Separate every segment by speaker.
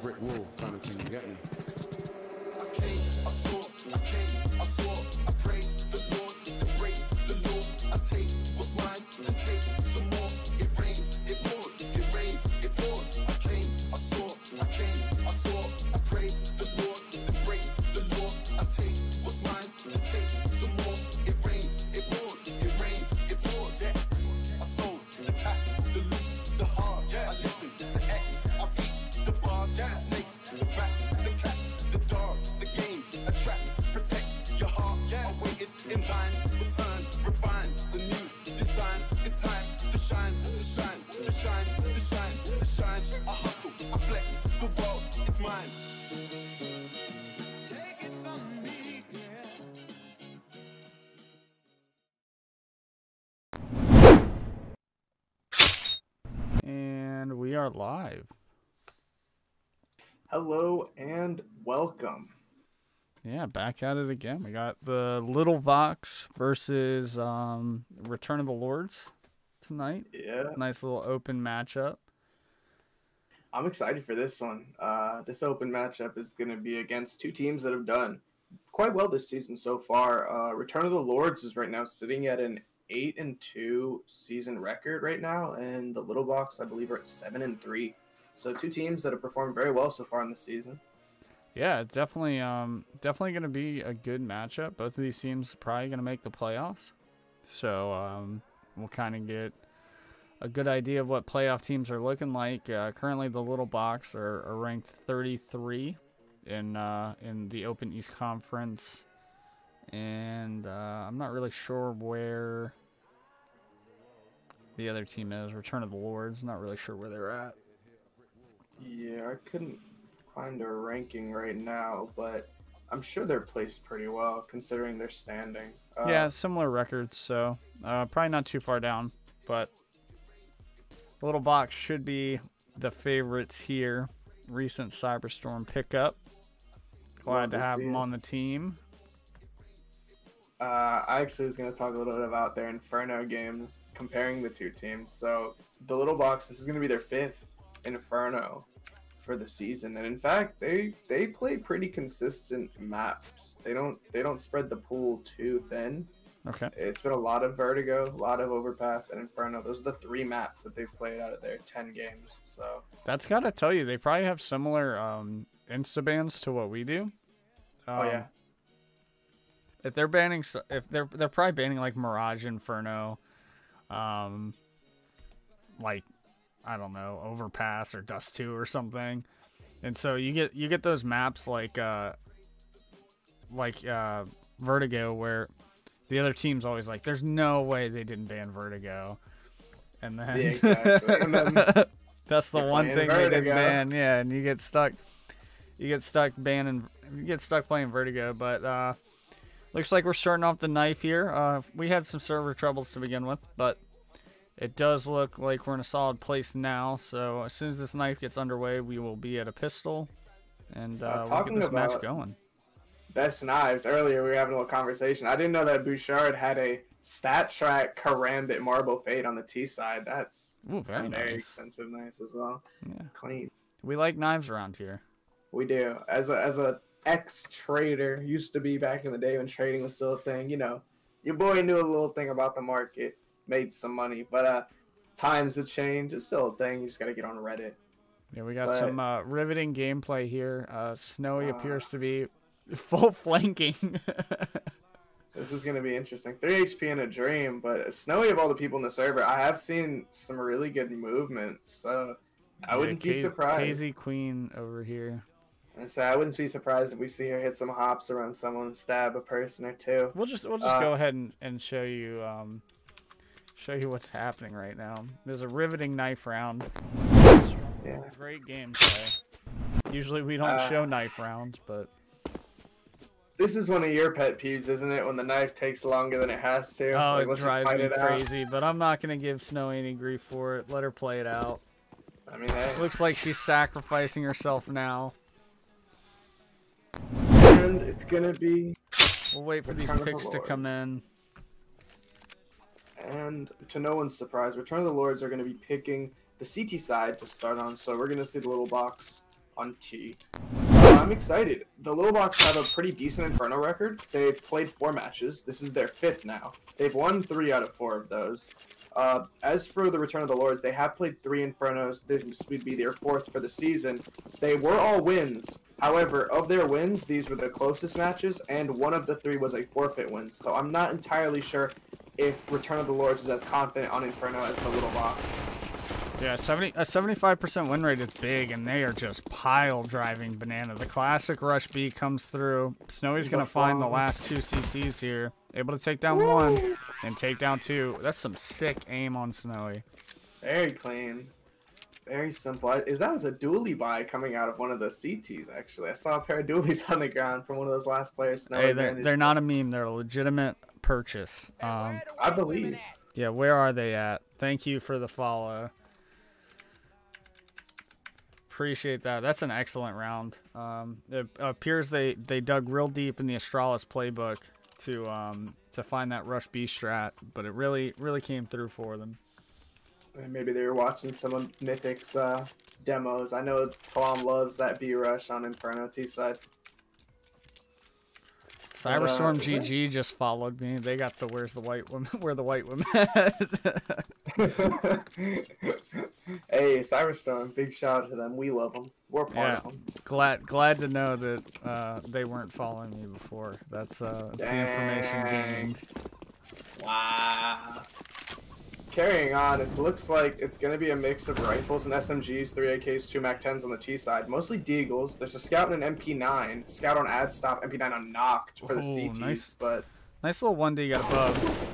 Speaker 1: brick wall kind of thing, you get me?
Speaker 2: I came, I saw, I praise the Lord, I break the law, I take what's mine and take some more. It rains, it pours, it rains, it pours. I came, I saw, I praise the Lord, I break the law, I take what's mine and take some more. It rains, it pours, it rains, it pours. Yeah. I sold the pack, the loose, the hard. Yeah. I listen to X, I beat the bars, the snakes, the rats, the cats, the dogs, the games, attract, protect your heart. Yeah. I waited in line, return, refine the new design. It's time to shine, to shine, to shine, to shine, to shine. I hustle, I flex, the world is mine. Take it from me, yeah.
Speaker 3: And we are live.
Speaker 4: Hello and welcome.
Speaker 3: Yeah, back at it again. We got the Little Bocks versus Return of the Lords tonight.
Speaker 4: Yeah,
Speaker 3: Nice little open matchup.
Speaker 4: I'm excited for this one. This open matchup is going to be against two teams that have done quite well this season so far. Return of the Lords is right now sitting at an 8-2 season record right now, and the Little Bocks, I believe, are at 7-3. So two teams that have performed very well so far in the season.
Speaker 3: Yeah, definitely going to be a good matchup. Both of these teams probably going to make the playoffs. So we'll kind of get a good idea of what playoff teams are looking like. Currently, the Little Bocks are ranked 33 in the Open East Conference, and I'm not really sure where the other team is. Return of the Lords. Not really sure where they're at.
Speaker 4: Yeah, I couldn't find a ranking right now, but I'm sure they're placed pretty well considering their standing.
Speaker 3: Yeah, similar records, so probably not too far down, but the Little Box should be the favorites here. Recent Cyberstorm pickup. Glad to have them on the team.
Speaker 4: I actually was going to talk a little bit about their Inferno games, comparing the two teams. So the Little Box, this is going to be their 5th Inferno for the season, and in fact, they play pretty consistent maps. They don't spread the pool too thin.
Speaker 3: Okay.
Speaker 4: It's been a lot of Vertigo, a lot of Overpass, and Inferno. Those are the 3 maps that they've played out of their 10 games. So
Speaker 3: that's got to tell you they probably have similar insta bans to what we do.
Speaker 4: Oh yeah.
Speaker 3: If they're banning, if they're probably banning like Mirage Inferno, like I don't know, Overpass or Dust 2 or something, and so you get those maps like Vertigo where the other team's always like, "There's no way they didn't ban Vertigo," and then,
Speaker 4: yeah, exactly. And then
Speaker 3: that's the one thing
Speaker 4: Vertigo.
Speaker 3: they didn't ban. Yeah, and you get stuck playing Vertigo, but. Looks like we're starting off the knife here. We had some server troubles to begin with, but it does look like we're in a solid place now. So as soon as this knife gets underway, we will be at a pistol, and we'll get this match going.
Speaker 4: Best knives. Earlier we were having a little conversation. I didn't know that Bouchard had a stat track Karambit Marble Fade on the T side. That's
Speaker 3: very nice.
Speaker 4: Expensive knife as well.
Speaker 3: Yeah.
Speaker 4: Clean.
Speaker 3: We like knives around here.
Speaker 4: We do. As a ex-trader, used to be back in the day when trading was still a thing, you know, your boy knew a little thing about the market, made some money, but times have changed. It's still a thing. You just got to get on Reddit.
Speaker 3: Yeah, we got some riveting gameplay here. Snowy appears to be full flanking.
Speaker 4: This is going to be interesting. 3 HP in a dream, but Snowy, of all the people in the server, I have seen some really good movement, so I wouldn't be surprised.
Speaker 3: KZ Queen over here.
Speaker 4: And so I wouldn't be surprised if we see her hit some hops around someone and stab a person or two.
Speaker 3: We'll just go ahead and show you what's happening right now. There's a riveting knife round.
Speaker 4: Yeah.
Speaker 3: Great gameplay. Usually we don't show knife rounds, but
Speaker 4: this is one of your pet peeves, isn't it? When the knife takes longer than it has to.
Speaker 3: Oh,
Speaker 4: like,
Speaker 3: it drives me crazy. But I'm not gonna give Snowy any grief for it. Let her play it out.
Speaker 4: I mean, hey.
Speaker 3: Looks like she's sacrificing herself now.
Speaker 4: And it's gonna be.
Speaker 3: We'll wait for these picks to come in.
Speaker 4: And to no one's surprise, Return of the Lords are going to be picking the CT side to start on. So we're going to see the Little Box on T. I'm excited. The Little Bocks have a pretty decent Inferno record. They've played 4 matches. This is their 5th now. They've won 3 out of 4 of those. As for the Return of the Lords, they have played 3 Infernos. This would be their 4th for the season. They were all wins. However, of their wins, these were the closest matches, and one of the 3 was a forfeit win. So I'm not entirely sure if Return of the Lords is as confident on Inferno as the Little Bocks.
Speaker 3: Yeah, a 75% win rate is big, and they are just pile driving banana. The classic rush B comes through. Snowy's going to find the last 2 CTs here. Able to take down 1 and take down 2. That's some sick aim on Snowy.
Speaker 4: Very clean. Very simple. That was a dually buy coming out of one of the CTs, actually. I saw a pair of dualies on the ground from one of those last players.
Speaker 3: Hey, they're not a meme. They're a legitimate purchase.
Speaker 4: I believe.
Speaker 3: Yeah, where are they at? Thank you for the follow. Appreciate that. That's an excellent round. It appears they dug real deep in the Astralis playbook to find that rush B strat, but it really came through for them.
Speaker 4: Maybe they were watching some of Mythic's demos. I know Kalam loves that B rush on Inferno T side.
Speaker 3: Cyberstorm GG just followed me. They got the where the white woman at.
Speaker 4: Hey, Cyberstorm, big shout out to them. We love them. We're part of them.
Speaker 3: Glad to know that they weren't following me before. That's the information gained.
Speaker 4: Wow. Carrying on, it looks like it's going to be a mix of rifles and SMGs, 3 AKs, 2 MAC-10s on the T side. Mostly Deagles. There's a Scout and an MP9. Scout on ad stop, MP9 on knocked for the CTs.
Speaker 3: Nice,
Speaker 4: but
Speaker 3: nice little 1D got above.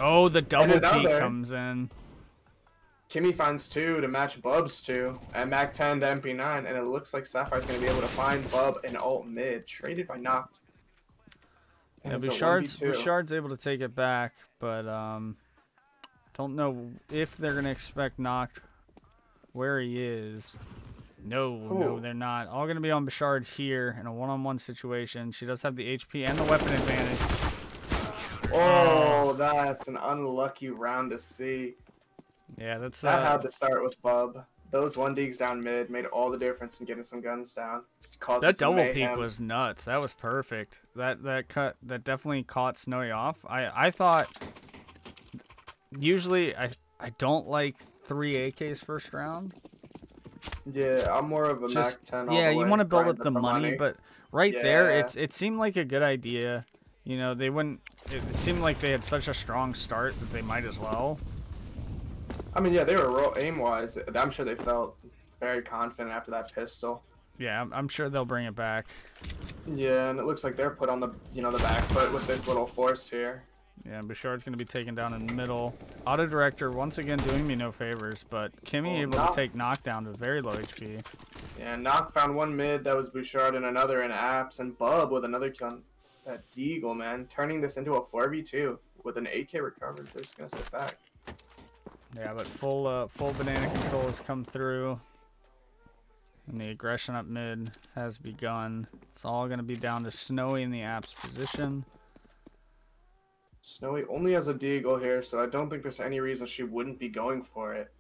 Speaker 3: Oh, the double peek comes in.
Speaker 4: Kimmy finds 2 to match Bub's 2, and MAC-10 to MP9, and it looks like Sapphire's going to be able to find Bub and ult mid. Traded by knocked.
Speaker 3: Yeah, Bouchard's able to take it back, but don't know if they're going to expect knocked where he is. No, they're not. All going to be on Bouchard here in a one-on-one situation. She does have the HP and the weapon advantage.
Speaker 4: Oh, that's an unlucky round to see.
Speaker 3: Yeah, that's
Speaker 4: that had to start with Bub. Those 1Ds down mid made all the difference in getting some guns down.
Speaker 3: That double peek was nuts. That was perfect. That definitely caught Snowy off. I thought usually I don't like 3 AKs first round.
Speaker 4: Yeah, I'm more of a MAC-10.
Speaker 3: Yeah, you want to build up the money, but there, it seemed like a good idea. You know, they wouldn't. It seemed like they had such a strong start that they might as well.
Speaker 4: I mean, yeah, they were aim-wise. I'm sure they felt very confident after that pistol.
Speaker 3: Yeah, I'm sure they'll bring it back.
Speaker 4: Yeah, and it looks like they're put on the the back foot with this little force here.
Speaker 3: Yeah, Bouchard's going to be taken down in the middle. Auto Director, once again, doing me no favors, but Kimmy able to take knockdown to very low HP.
Speaker 4: Yeah, Knock found 1 mid, that was Bouchard, and another in apps, and Bub with another kill on that Deagle, man. Turning this into a 4v2 with an AK recovered. They're just going to sit back.
Speaker 3: Yeah, but full banana control has come through. And the aggression up mid has begun. It's all going to be down to Snowy in the apps position.
Speaker 4: Snowy only has a Deagle here, so I don't think there's any reason she wouldn't be going for it.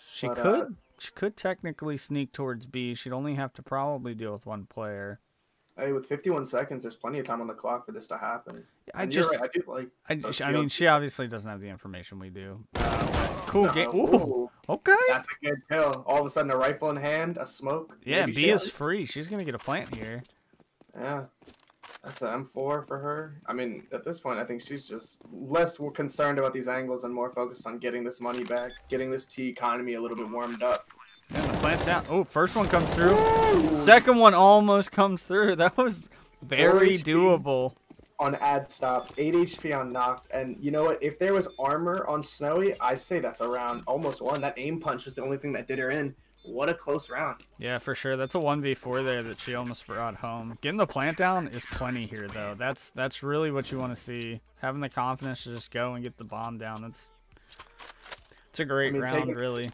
Speaker 3: She could technically sneak towards B. She'd only have to probably deal with 1 player.
Speaker 4: Hey, with 51 seconds, there's plenty of time on the clock for this to happen.
Speaker 3: I mean, she obviously doesn't have the information we do. Cool game. Ooh, okay.
Speaker 4: That's a good kill. All of a sudden, a rifle in hand, a smoke.
Speaker 3: Yeah, B is free. She's going to get a plant here.
Speaker 4: Yeah. That's an M4 for her. I mean, at this point, I think she's just less concerned about these angles and more focused on getting this money back, getting this T economy a little bit warmed up.
Speaker 3: Yeah, the plant's down. Oh, first one comes through. Ooh. Second one almost comes through. That was very doable.
Speaker 4: On ad stop, 8 HP on knocked, and you know what? If there was armor on Snowy, I say that's around almost 1. That aim punch was the only thing that did her in. What a close round.
Speaker 3: Yeah, for sure. That's a 1v4 there that she almost brought home. Getting the plant down is plenty here, though. That's really what you want to see. Having the confidence to just go and get the bomb down. It's a great round, really.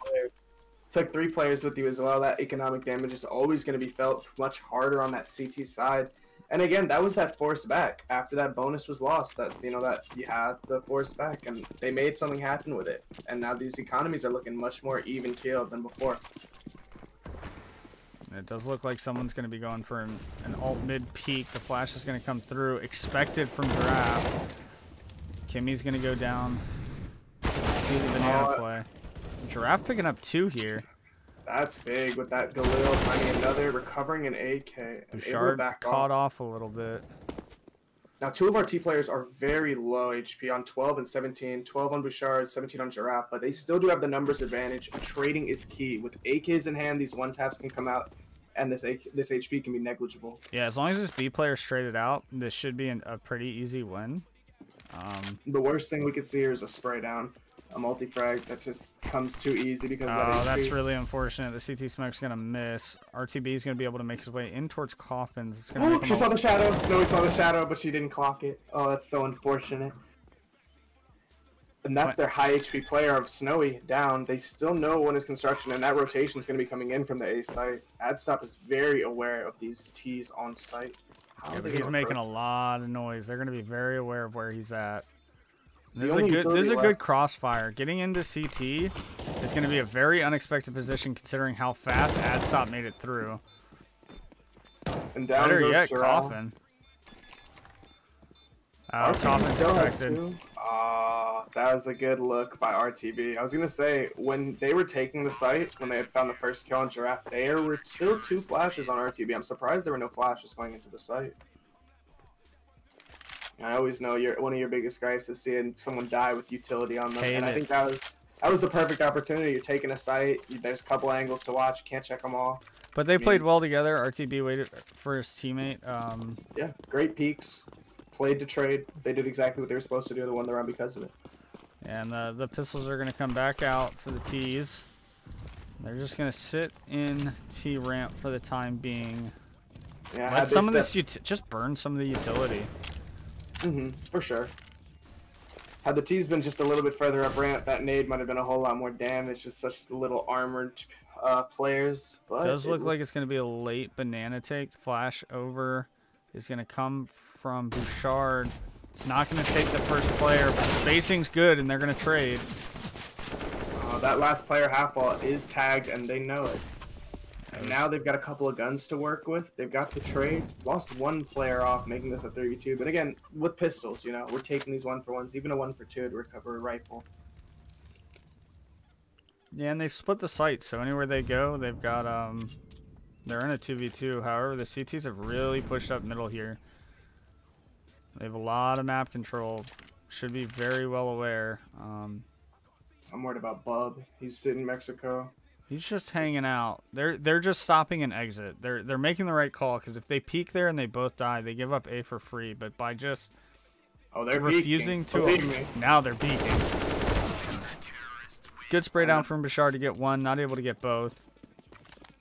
Speaker 4: Took 3 players with you as well. That economic damage is always going to be felt much harder on that CT side. And again, that was that force back after that bonus was lost. That you had to force back, and they made something happen with it. And now these economies are looking much more even keeled than before.
Speaker 3: It does look like someone's going to be going for an alt mid peek. The flash is going to come through. Expected from Giraffe. Kimmy's going to go down to the banana play. Giraffe picking up 2 here.
Speaker 4: That's big with that Galil finding another, recovering an AK.
Speaker 3: Bouchard caught off a little bit.
Speaker 4: Now, 2 of our T players are very low HP on 12 and 17. 12 on Bouchard, 17 on Giraffe, but they still do have the numbers advantage. Trading is key. With AKs in hand, these one-taps can come out, and this HP can be negligible.
Speaker 3: Yeah, as long as this B player traded out, this should be a pretty easy win.
Speaker 4: The worst thing we could see here is a spray down. A multi-frag that just comes too easy because of that HP.
Speaker 3: That's really unfortunate. The CT smoke's going to miss. RTB is going to be able to make his way in towards Coffins. It's gonna
Speaker 4: she saw the shadow. Snowy saw the shadow, but she didn't clock it. Oh, that's so unfortunate. And that's their high HP player of Snowy down. They still know when his construction, and that rotation is going to be coming in from the A site. Adstop is very aware of these T's on site.
Speaker 3: Yeah, but he's making a lot of noise. They're going to be very aware of where he's at. This is a good crossfire. Getting into CT is going to be a very unexpected position considering how fast Adstop made it through.
Speaker 4: And down
Speaker 3: Better
Speaker 4: goes
Speaker 3: yet,
Speaker 4: Sorrel.
Speaker 3: Coffin. Coffin's expected.
Speaker 4: That was a good look by RTB. I was going to say, when they were taking the site, when they had found the first kill on Giraffe, there were still 2 flashes on RTB. I'm surprised there were no flashes going into the site. I always know one of your biggest gripes is seeing someone die with utility on them, and I think that was the perfect opportunity. You're taking a site. There's a couple angles to watch. You can't check them all.
Speaker 3: But they played well together. RTB waited for his teammate.
Speaker 4: Yeah, great peaks. Played to trade. They did exactly what they were supposed to do. They won the round because of it.
Speaker 3: And the pistols are going to come back out for the T's. They're just going to sit in T ramp for the time being.
Speaker 4: Yeah,
Speaker 3: let some of this just burn some of the utility.
Speaker 4: For sure. Had the T's been just a little bit further up ramp, that nade might have been a whole lot more damage. Just such little armored players. But
Speaker 3: it does look like it's going to be a late banana take. Flash over is going to come from Bouchard. It's not going to take the first player, but spacing's good, and they're going to trade.
Speaker 4: That last player half wall is tagged, and they know it. And now they've got a couple of guns to work with. They've got the trades. Lost 1 player off, making this a 32. But again, with pistols, you know, we're taking these 1-for-1s, even a 1-for-2 to recover a rifle.
Speaker 3: Yeah, and they've split the sites, so anywhere they go, they've got they're in a 2v2. However, the CTs have really pushed up middle here. They have a lot of map control. Should be very well aware. I'm
Speaker 4: worried about Bub. He's sitting in Mexico.
Speaker 3: He's just hanging out. They're just stopping an exit. They're making the right call, because if they peek there and they both die, they give up A for free. But by just
Speaker 4: they're
Speaker 3: refusing to, now they're peeking. Good spray down from Bouchard to get 1, not able to get both.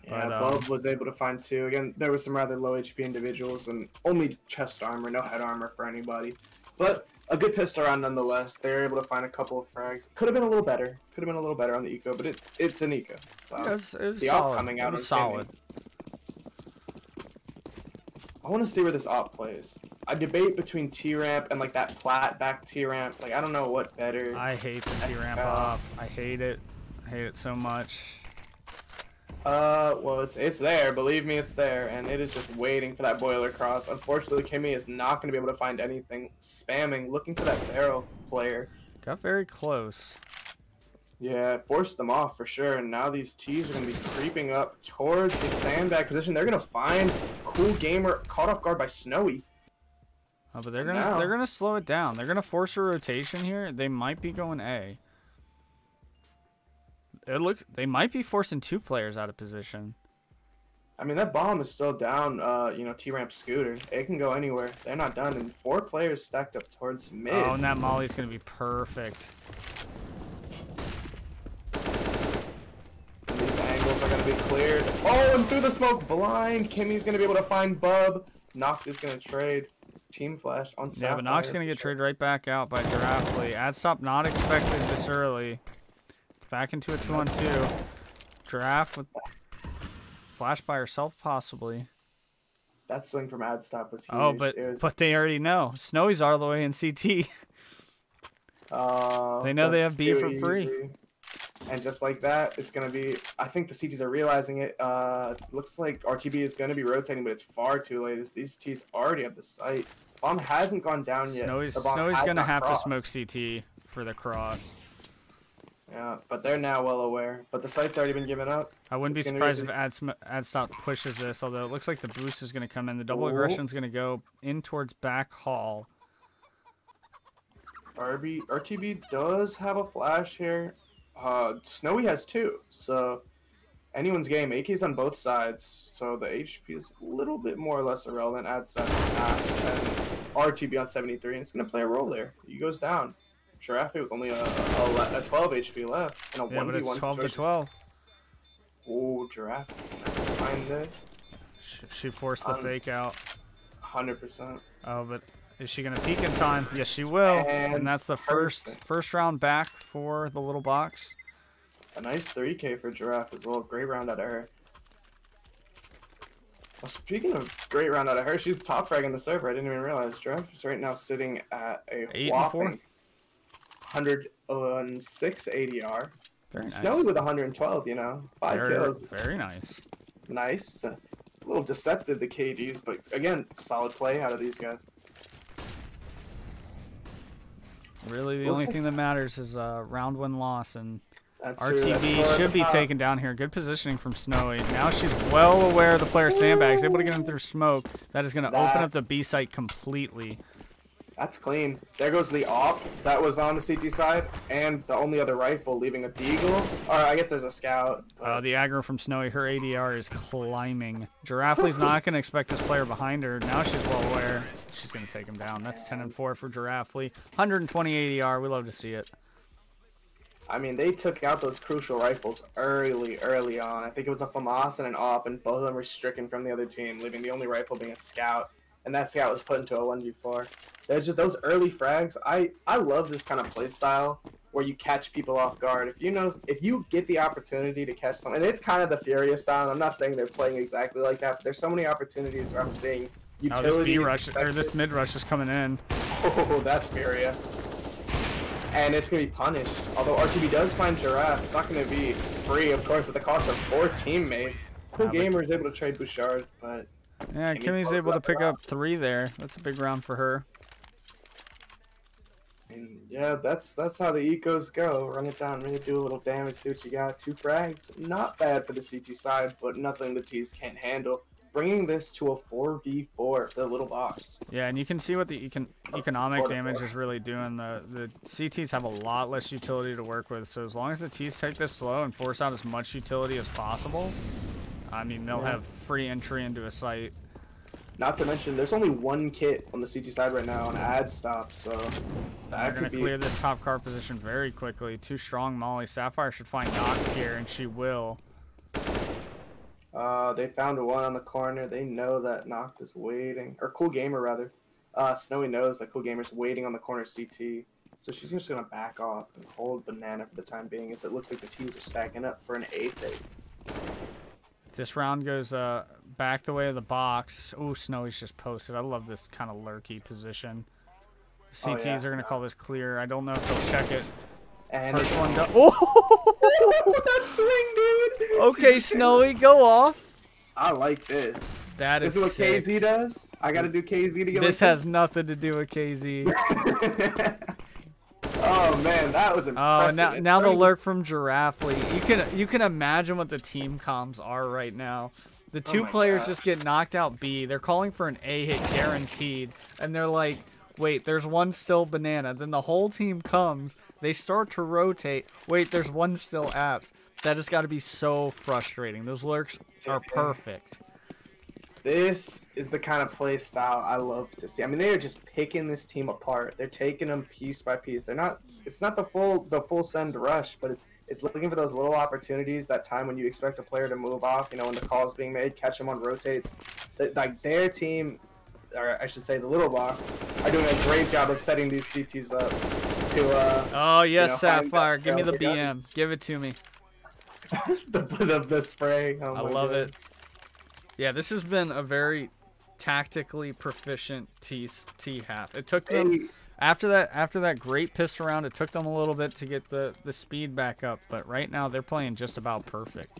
Speaker 4: Yeah,
Speaker 3: but,
Speaker 4: Bub was able to find 2. Again, there was some rather low HP individuals and only chest armor, no head armor for anybody. But a good pistol round nonetheless. They were able to find a couple of frags. Could have been a little better. Could have been a little better on the eco, but it's an eco. So
Speaker 3: it was
Speaker 4: the
Speaker 3: solid.
Speaker 4: op coming out
Speaker 3: it was solid.
Speaker 4: I want to see where this op plays. I debate between T ramp and like that flat back T ramp. Like I don't know what better.
Speaker 3: I hate the T ramp op. I hate it. I hate it so much.
Speaker 4: Well, it's there. Believe me, it's there, and it is just waiting for that boiler cross. Unfortunately, Kimmy is not going to be able to find anything. Spamming, looking for that barrel player.
Speaker 3: Got very close.
Speaker 4: Yeah, it forced them off for sure, and now these T's are going to be creeping up towards the sandbag position. They're going to find Cool Gamer caught off guard by Snowy.
Speaker 3: Oh, but they're gonna slow it down. They're gonna force a rotation here. They might be going A. They might be forcing 2 players out of position.
Speaker 4: I mean, that bomb is still down, you know, T-Ramp Scooter. It can go anywhere. They're not done, and 4 players stacked up towards mid.
Speaker 3: Oh, and that molly's going to be perfect.
Speaker 4: And these angles are going to be cleared. Oh, and through the smoke, blind. Kimmy's going to be able to find Bub. Noct is going to trade. Team flash on Sapphire.
Speaker 3: Yeah, but Noct's going to get traded right back out by Giraffe. Adstop not expected this early. Back into a 2-on-2. Giraffe with flash by herself, possibly.
Speaker 4: That swing from Adstop was huge.
Speaker 3: Oh, but they already know. Snowy's all the way in CT. They know they have B for free.
Speaker 4: And just like that, it's going to be, I think the CTs are realizing it. Looks like RTB is going to be rotating, but it's far too late. As these Ts already have the site. Bomb hasn't gone down yet.
Speaker 3: Snowy's going to have to smoke CT for the cross.
Speaker 4: Yeah, but they're now well aware. But the site's already been given up.
Speaker 3: I wouldn't be surprised if ad stop pushes this, although it looks like the boost is going to come in. The double aggression is going to go in towards back hall.
Speaker 4: RTB does have a flash here. Snowy has 2, so anyone's game. AK's on both sides, so the HP is a little bit more or less irrelevant. Ad stop and RTB on 73, and it's going to play a role there. He goes down. Giraffe with only a 12 HP left. And a 1v1
Speaker 3: but it's 12
Speaker 4: situation.
Speaker 3: to 12.
Speaker 4: Oh, Giraffe find this.
Speaker 3: She forced the fake out.
Speaker 4: 100%.
Speaker 3: Oh, but is she going to peek in time? Yes, she will. And that's the first round back for the little box.
Speaker 4: A nice 3K for Giraffe as well. Great round out of her. Well, speaking of great round out of her, she's top fragging the server. I didn't even realize. Giraffe is right now sitting at a whopping 106 ADR.
Speaker 3: Very nice.
Speaker 4: Snowy with 112, you know. 5 kills.
Speaker 3: Very nice.
Speaker 4: Nice. A little deceptive, the KDs, but again, solid play out of these guys.
Speaker 3: Really, the only thing that matters is round 1 loss, and
Speaker 4: That's
Speaker 3: RTB should be taken down here. Good positioning from Snowy. Now she's well aware of the player's sandbags, able to get him through smoke. That is going to open up the B site completely.
Speaker 4: That's clean. There goes the AWP that was on the CT side, and the only other rifle leaving a deagle. Or I guess there's a scout.
Speaker 3: The aggro from Snowy, her ADR is climbing. Giraffe's not going to expect this player behind her. Now she's well aware. She's going to take him down. That's 10 and 4 for Giraffe. 120 ADR. We love to see it.
Speaker 4: I mean, they took out those crucial rifles early on. I think it was a FAMAS and an AWP, and both of them were stricken from the other team, leaving the only rifle being a scout. And that scout was put into a 1v4. There's just those early frags. I love this kind of play style where you catch people off guard. If you get the opportunity to catch someone, and it's kind of the Furious style. I'm not saying they're playing exactly like that, but there's so many opportunities where I'm seeing utility.
Speaker 3: This B rush or this mid rush is coming in.
Speaker 4: Oh, that's Furia. And it's gonna be punished. Although RTB does find Giraffe, it's not gonna be free, of course, at the cost of 4 teammates. Cool Gamer is able to trade Bouchard, but
Speaker 3: yeah, Kimmy's able to pick up 3 there. That's a big round for her.
Speaker 4: And yeah, that's how the ecos go. Run it down, really do a little damage, see what you got. 2 frags, not bad for the CT side, but nothing the Ts can't handle. Bringing this to a 4v4 for the little box.
Speaker 3: Yeah, and you can see what the economic damage is really doing. The CTs have a lot less utility to work with, so as long as the Ts take this slow and force out as much utility as possible, I mean, they'll have free entry into a site.
Speaker 4: Not to mention, there's only 1 kit on the CT side right now on ad stop, so
Speaker 3: they're going to clear this top car position very quickly. Too strong, Molly. Sapphire should find Knock here, and she will.
Speaker 4: They found 1 on the corner. They know that Knock is waiting, or Cool Gamer rather. Snowy knows that Cool Gamer's waiting on the corner CT, so she's just going to back off and hold Banana for the time being, as it looks like the T's are stacking up for an 8-8.
Speaker 3: This round goes back the way of the box. Oh, Snowy's just posted. I love this kind of lurky position. CTs are going to call this clear. I don't know if they'll check it.
Speaker 4: And
Speaker 3: first one done. Oh,
Speaker 4: that swing, dude!
Speaker 3: Okay, Snowy, go off.
Speaker 4: I like this.
Speaker 3: This
Speaker 4: is what
Speaker 3: sick.
Speaker 4: KZ does? I got to do KZ to get
Speaker 3: this. Has nothing to do with KZ.
Speaker 4: Oh man, that was impressive.
Speaker 3: Oh, now the lurk from Giraffe. You can imagine what the team comms are right now. The 2 players just get knocked out B. They're calling for an A hit guaranteed, and they're like, wait, there's 1 still Banana. Then the whole team comes. They start to rotate. Wait, there's 1 still Apps. That has got to be so frustrating. Those lurks are perfect.
Speaker 4: This is the kind of play style I love to see. I mean, they are just picking this team apart. They're taking them piece by piece. They're not. It's not the full send rush, but it's looking for those little opportunities. That time when you expect a player to move off, when the call is being made, catch them on rotates. Like their team, or I should say, the little box, are doing a great job of setting these CTs up to.
Speaker 3: Oh yes, Sapphire, give me the BM. Give it to me.
Speaker 4: the spray. Oh,
Speaker 3: I love it. Yeah, this has been a very tactically proficient T half. It took them After that great pissed around, it took them a little bit to get the speed back up, but right now they're playing just about perfect.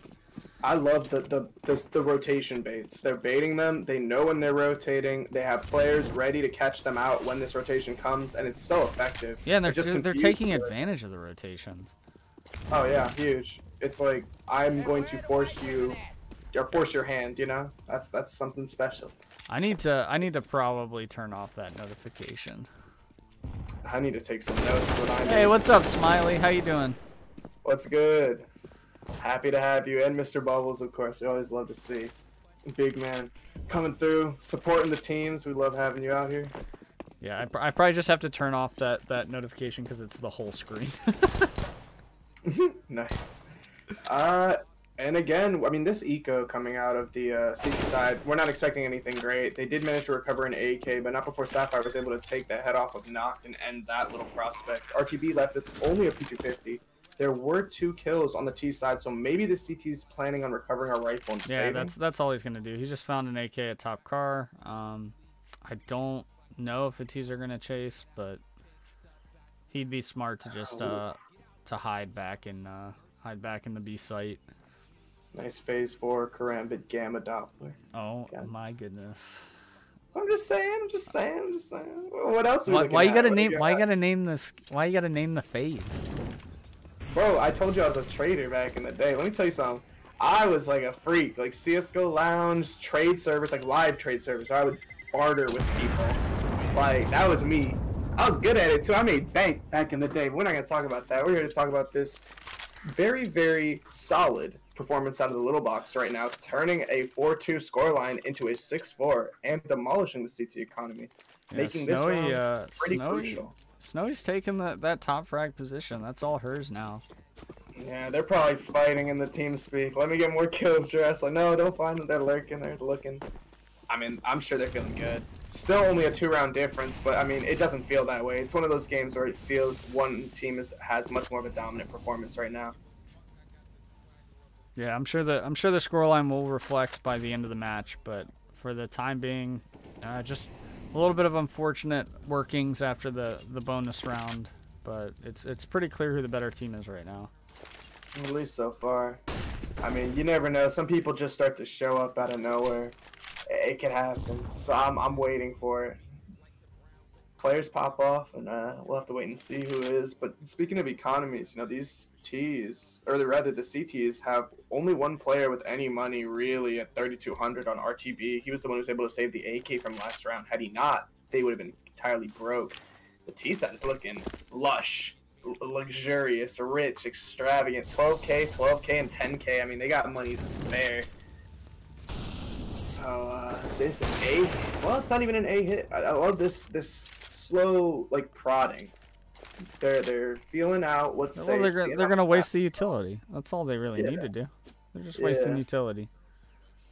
Speaker 4: I love the rotation baits. They're baiting them. They know when they're rotating. They have players ready to catch them out when this rotation comes, and it's so effective.
Speaker 3: Yeah, and they're taking advantage of the rotations.
Speaker 4: Oh yeah, huge. It's like I'm going to force you, or force your hand. You know, that's something special.
Speaker 3: I need to probably turn off that notification.
Speaker 4: I need to take some notes.
Speaker 3: Hey, what's up, Smiley? How you doing?
Speaker 4: What's good? Happy to have you, and Mr. Bubbles, of course. We always love to see. Big man coming through, supporting the teams. We love having you out here.
Speaker 3: Yeah, I probably just have to turn off that notification because it's the whole screen.
Speaker 4: Nice. And again, I mean, this eco coming out of the CT side, we're not expecting anything great. They did manage to recover an AK, but not before Sapphire was able to take the head off of Noct and end that little prospect. RTB left with only a P250. There were 2 kills on the T side, so maybe the CT's planning on recovering our rifle and saving.
Speaker 3: Yeah, that's all he's gonna do. He just found an AK at top car. I don't know if the T's are gonna chase, but he'd be smart to just to hide back in the B site.
Speaker 4: Nice phase 4 Karambit Gamma Doppler.
Speaker 3: Oh my goodness.
Speaker 4: I'm just saying. What else?
Speaker 3: Why you gotta name the phase?
Speaker 4: Bro, I told you I was a trader back in the day. Let me tell you something. I was like a freak, like CSGO Lounge, trade servers, like live trade servers. So I would barter with people. Like, that was me. I was good at it too. I made bank back in the day. We're not going to talk about that. We're here to talk about this very, very solid performance out of the little box right now, turning a 4-2 scoreline into a 6-4 and demolishing the CT economy.
Speaker 3: Yeah,
Speaker 4: making
Speaker 3: Snowy,
Speaker 4: this round pretty crucial.
Speaker 3: Snowy's taking that top frag position. That's all hers now.
Speaker 4: Yeah, they're probably fighting in the team speak. Let me get more kills, Dress. Like, no, don't find them. They're lurking. They're looking. I mean, I'm sure they're feeling good. Still only a 2-round difference, but I mean, it doesn't feel that way. It's one of those games where it feels one team has much more of a dominant performance right now.
Speaker 3: Yeah, I'm sure the scoreline will reflect by the end of the match, but for the time being, just a little bit of unfortunate workings after the bonus round, but it's pretty clear who the better team is right now.
Speaker 4: At least so far. I mean, you never know. Some people just start to show up out of nowhere. It can happen. So I'm waiting for it. Players pop off, and we'll have to wait and see who is. But speaking of economies, you know, these Ts, or rather the CTs, have only one player with any money really at 3,200 on RTB. He was the one who was able to save the AK from last round. Had he not, they would have been entirely broke. The T side is looking lush, luxurious, rich, extravagant. 12K, and 10K. I mean, they got money to spare. So this A, well, it's not even an A hit. I love this slow, like, prodding. They're feeling out what's safe.
Speaker 3: Well, they're gonna waste the utility. That's all they really need to do. They're just wasting utility.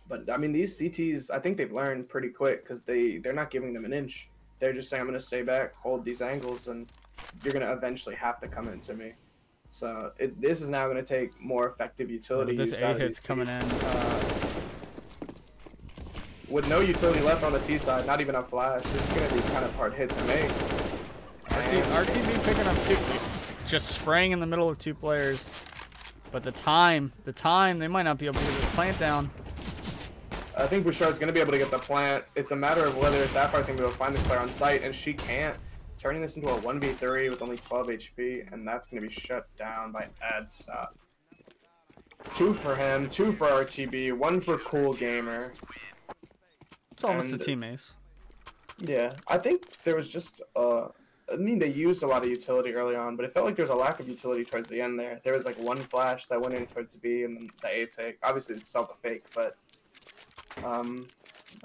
Speaker 4: But I mean, these CTs, I think they've learned pretty quick because they're not giving them an inch. They're just saying, I'm gonna stay back, hold these angles, and you're gonna eventually have to come into me. So this is now gonna take more effective utility.
Speaker 3: This A hit's coming in.
Speaker 4: With no utility left on the T side, not even a flash, this is going to be kind of hard hit to make.
Speaker 3: RTB picking up 2, just spraying in the middle of 2 players. But the time, they might not be able to get this plant down.
Speaker 4: I think Bouchard's going to be able to get the plant. It's a matter of whether Sapphire's going to be able to find this player on site, and she can't. Turning this into a 1v3 with only 12 HP, and that's going to be shut down by ad stop. 2 for him, 2 for RTB, 1 for Cool Gamer.
Speaker 3: It's almost a team ace.
Speaker 4: Yeah, I think there was just, I mean, they used a lot of utility early on, but it felt like there was a lack of utility towards the end there. There was like 1 flash that went in towards B, and then the A take. Obviously, it's self-fake, but, I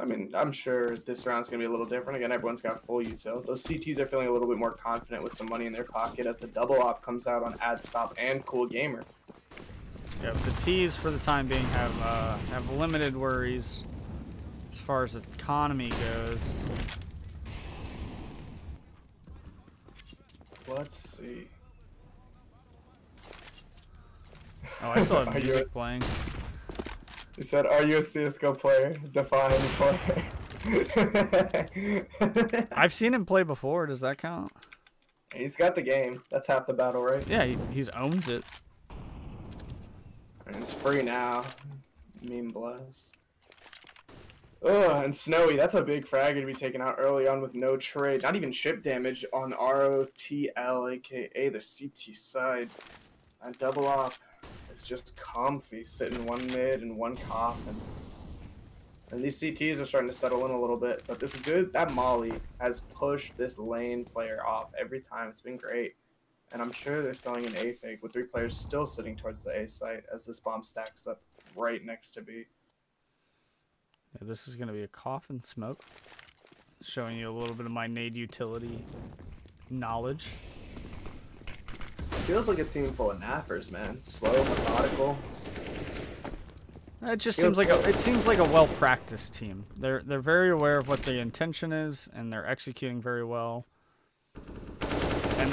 Speaker 4: mean, I'm sure this round's going to be a little different. Again, everyone's got full util. Those CTs are feeling a little bit more confident with some money in their pocket as the double op comes out on ad stop and Cool Gamer.
Speaker 3: Yeah, the T's for the time being have limited worries as far as economy goes.
Speaker 4: Let's see.
Speaker 3: Oh, I still have music playing.
Speaker 4: He said, are you a CSGO player? Define player.
Speaker 3: I've seen him play before. Does that count?
Speaker 4: He's got the game. That's half the battle, right?
Speaker 3: Yeah, he's owns it.
Speaker 4: And it's free now. Meme bless. Ugh, and Snowy, that's a big frag to be taken out early on with no trade. Not even chip damage on ROTL, aka the CT side. And double up. It's just comfy, sitting one mid and one coffin. And these CTs are starting to settle in a little bit, but this is good. That Molly has pushed this lane player off every time. It's been great. And I'm sure they're selling an A fake with 3 players still sitting towards the A site as this bomb stacks up right next to B.
Speaker 3: Yeah, this is going to be a coffin smoke. Showing you a little bit of my nade utility knowledge.
Speaker 4: Feels like a team full of naffers, man. Slow, methodical.
Speaker 3: It just seems like a well-practiced team. They're very aware of what the intention is, and they're executing very well. And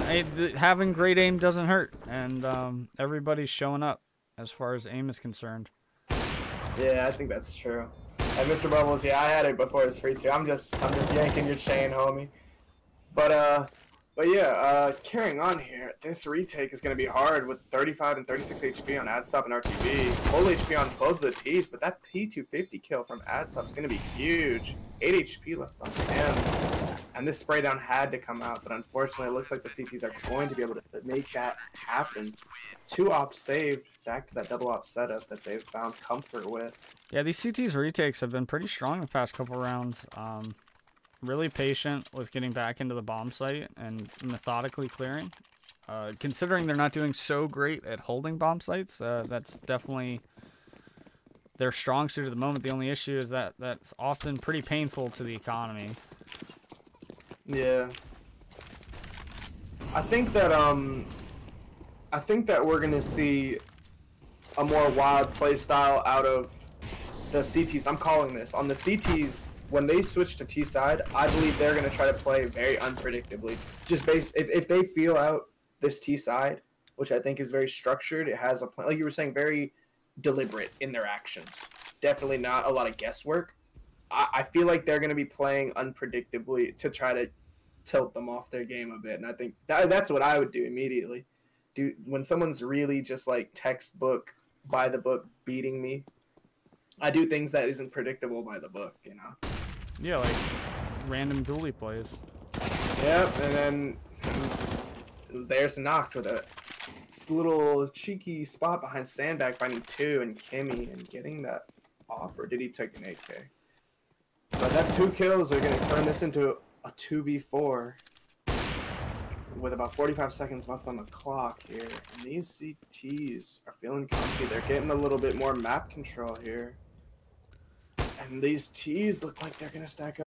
Speaker 3: having great aim doesn't hurt, and everybody's showing up as far as aim is concerned.
Speaker 4: Yeah, I think that's true. And Mr. Bubbles, yeah, I had it before it was free too. I'm just yanking your chain, homie. But yeah, carrying on here, this retake is going to be hard with 35 and 36 HP on Adstop and RTV. Full HP on both of the Ts, but that P250 kill from Adstop is going to be huge. 8 HP left on him. And this spray down had to come out, but unfortunately it looks like the CTs are going to be able to make that happen. 2 ops saved, back to that double op setup that they've found comfort with.
Speaker 3: Yeah, these CT's retakes have been pretty strong the past couple rounds. Really patient with getting back into the bomb site and methodically clearing. Considering they're not doing so great at holding bomb sites, that's definitely their strong suit at the moment. The only issue is that that's often pretty painful to the economy.
Speaker 4: Yeah. I think that we're gonna see a more wild play style out of the CTs. I'm calling this. On the CTs, when they switch to T side, I believe they're going to try to play very unpredictably. Just based, if they feel out this T side, which I think is very structured, it has a plan, like you were saying, very deliberate in their actions. Definitely not a lot of guesswork. I feel like they're going to be playing unpredictably to try to tilt them off their game a bit. And I think that's what I would do immediately. When someone's really just like textbook, by the book beating me, I do things that isn't predictable by the book, you know?
Speaker 3: Yeah, like random dually plays.
Speaker 4: Yep, and then there's Noct with a little cheeky spot behind Sandbag, finding 2 and Kimmy and getting that offer. Did he take an 8K? But that 2 kills are going to turn this into a 2v4 with about 45 seconds left on the clock here. And these CTs are feeling comfy. They're getting a little bit more map control here. And these Ts look like they're going to stack up.